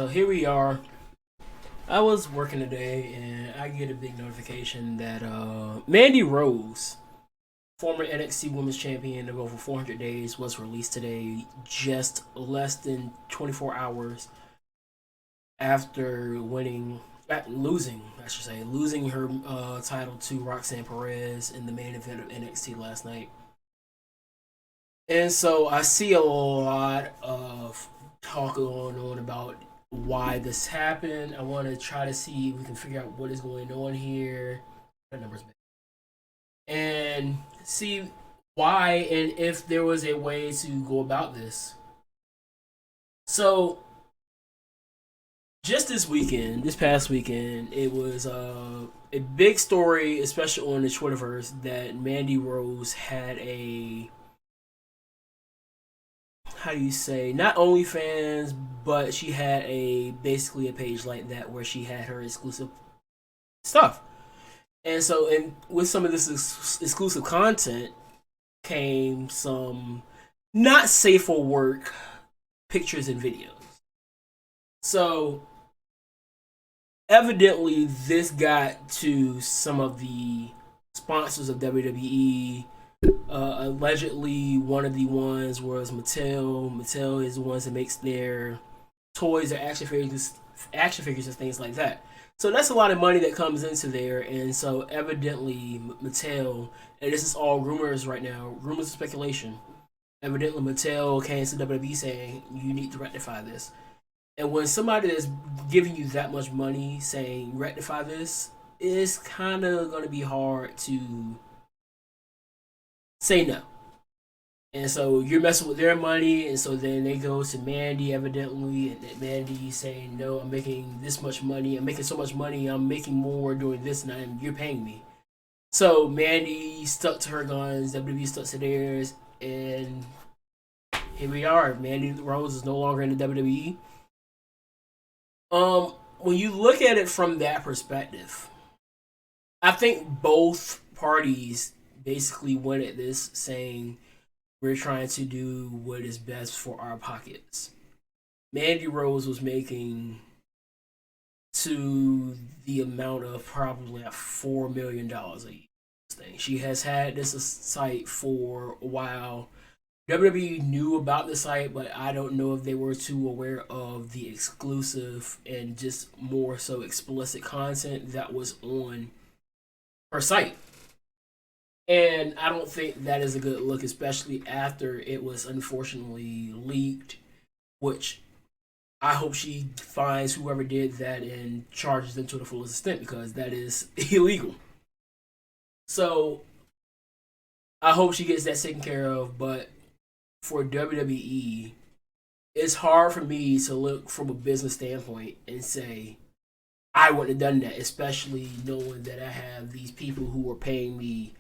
So here we are. I was working today and I get a big notification that Mandy Rose, former NXT Women's Champion of over 400 days, was released today, just less than 24 hours after losing her title to Roxanne Perez in the main event of NXT last night. And so I see a lot of talk going on about why this happened. I want to try to see if we can figure out what is going on here. That number's big. And see why and if there was a way to go about this. So just this past weekend, it was a big story, especially on the Twitterverse, that Mandy Rose had a, how do you say, not OnlyFans, but she had a basically a page like that where she had her exclusive stuff. And so, with some of this exclusive content came some not safe for work pictures and videos. So, evidently, this got to some of the sponsors of WWE. Allegedly, one of the ones was Mattel. Mattel is the ones that makes their toys or action figures and things like that. So that's a lot of money that comes into there, and so evidently Mattel, and this is all rumors right now, rumors and speculation. Evidently Mattel came to WWE saying you need to rectify this. And when somebody is giving you that much money saying rectify this, it's kind of going to be hard to say no. And so you're messing with their money, and so then they go to Mandy, evidently, and Mandy saying, "No, I'm making this much money. I'm making so much money. I'm making more doing this, and you're paying me." So Mandy stuck to her guns. WWE stuck to theirs, and here we are. Mandy Rose is no longer in the WWE. When you look at it from that perspective, I think both parties basically went at this saying we're trying to do what is best for our pockets. Mandy Rose was making to the amount of probably like $4 million a year. Thing. She has had this site for a while. WWE knew about the site, but I don't know if they were too aware of the exclusive and just more so explicit content that was on her site. And I don't think that is a good look, especially after it was unfortunately leaked, which I hope she finds whoever did that and charges them to the fullest extent because that is illegal. So I hope she gets that taken care of, but for WWE, it's hard for me to look from a business standpoint and say, I wouldn't have done that, especially knowing that I have these people who are paying me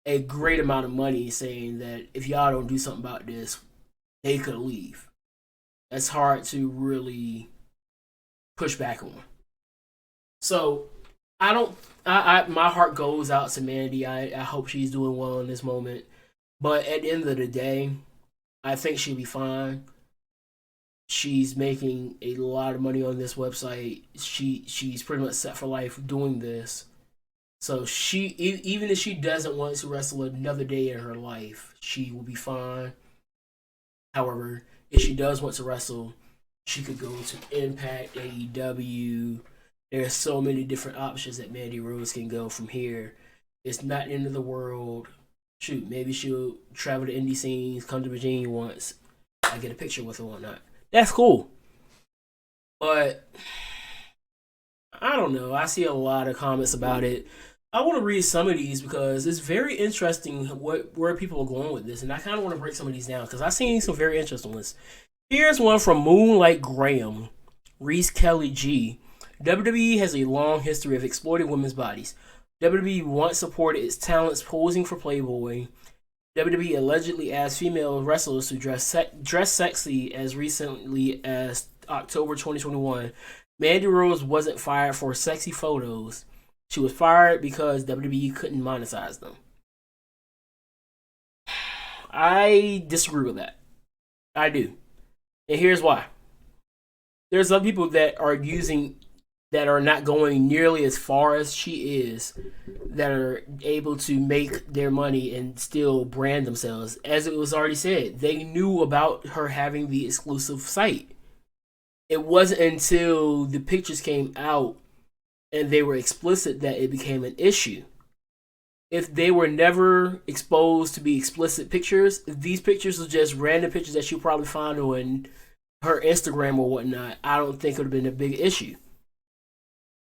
a great amount of money saying that if y'all don't do something about this, they could leave. That's hard to really push back on. So I don't. My heart goes out to Mandy. I hope she's doing well in this moment. But at the end of the day, I think she'll be fine. She's making a lot of money on this website. She's pretty much set for life doing this. So even if she doesn't want to wrestle another day in her life, she will be fine. However, if she does want to wrestle, she could go to Impact, AEW. There's so many different options that Mandy Rose can go from here. It's not the end of the world. Shoot, maybe she'll travel to indie scenes, come to Virginia once. I get a picture with her or whatnot. That's cool. But I don't know. I see a lot of comments about it. I want to read some of these because it's very interesting where people are going with this, and I kind of want to break some of these down because I've seen some very interesting ones. Here's one from Moonlight Graham, Reese Kelly G. WWE has a long history of exploiting women's bodies. WWE once supported its talents posing for Playboy. WWE allegedly asked female wrestlers to dress sexy as recently as October 2021. Mandy Rose wasn't fired for sexy photos. She was fired because WWE couldn't monetize them. I disagree with that. I do. And here's why. There's some people that are using that are not going nearly as far as she is, that are able to make their money and still brand themselves. As it was already said, they knew about her having the exclusive site. It wasn't until the pictures came out and they were explicit that it became an issue. If they were never exposed to be explicit pictures, if these pictures were just random pictures that you'll probably find on her Instagram or whatnot, I don't think it would have been a big issue.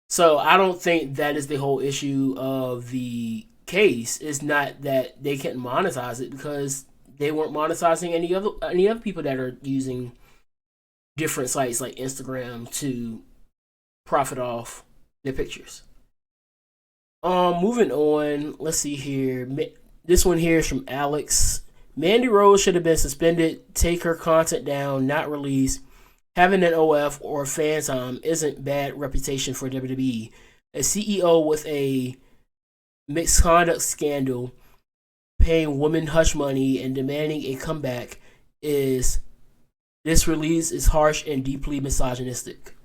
So I don't think that is the whole issue of the case. It's not that they can't monetize it, because they weren't monetizing any other people that are using different sites like Instagram to profit off their pictures. Moving on. Let's see here. This one here is from Alex. Mandy Rose should have been suspended. Take her content down, not release. Having an OF or fan time isn't bad reputation for WWE. A CEO with a misconduct scandal, paying women hush money and demanding a comeback is this release is harsh and deeply misogynistic.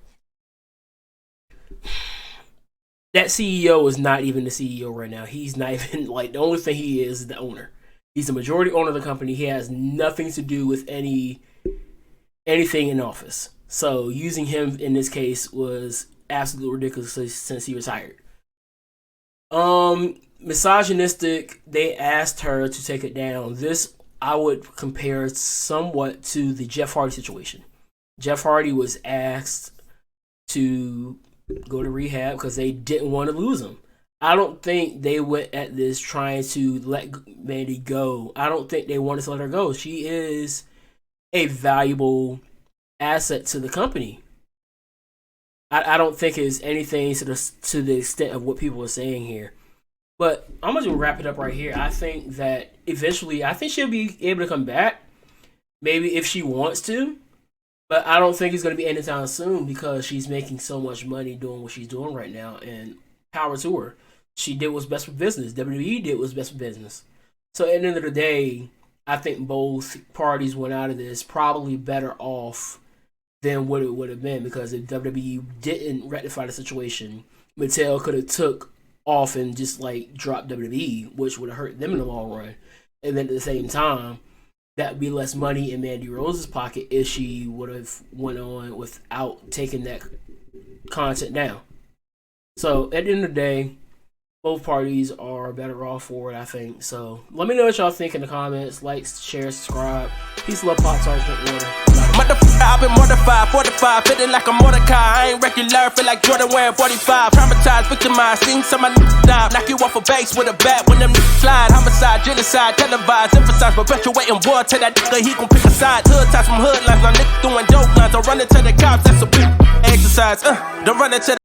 That CEO is not even the CEO right now. He's not even, like, the only thing he is the owner. He's the majority owner of the company. He has nothing to do with anything in office. So using him in this case was absolutely ridiculous since he retired. Misogynistic. They asked her to take it down. This I would compare somewhat to the Jeff Hardy situation. Jeff Hardy was asked to go to rehab because they didn't want to lose him. I don't think they went at this trying to let Mandy go. I don't think they wanted to let her go. She is a valuable asset to the company. I don't think it's anything to the extent of what people are saying here. But I'm going to wrap it up right here. I think that eventually, I think she'll be able to come back. Maybe if she wants to. But I don't think it's going to be anytime soon, because she's making so much money doing what she's doing right now. And power to her. She did what's best for business. WWE did what's best for business. So at the end of the day, I think both parties went out of this probably better off than what it would have been, because if WWE didn't rectify the situation, Mattel could have took off and just like dropped WWE, which would have hurt them in the long run. And then at the same time, that would be less money in Mandy Rose's pocket if she would have went on without taking that content down. So at the end of the day, both parties are better off for it, I think. So let me know what y'all think in the comments. Like, share, subscribe. Peace, love, pop, tarts, drink water. Motherfucker, I've been mortified, 45, feeling like a Mordecai. I ain't regular, feel like Jordan wearing 45. Traumatized, victimized, seen some of my niggas die. Knock you off a base with a bat when them niggas slide. Homicide, genocide, televised, emphasize, perpetuating war. Tell that nigga he gon' pick a side. Hood ties from hood lines, my niggas doing dope lines. Don't run into the cops, that's a big exercise. Don't run into the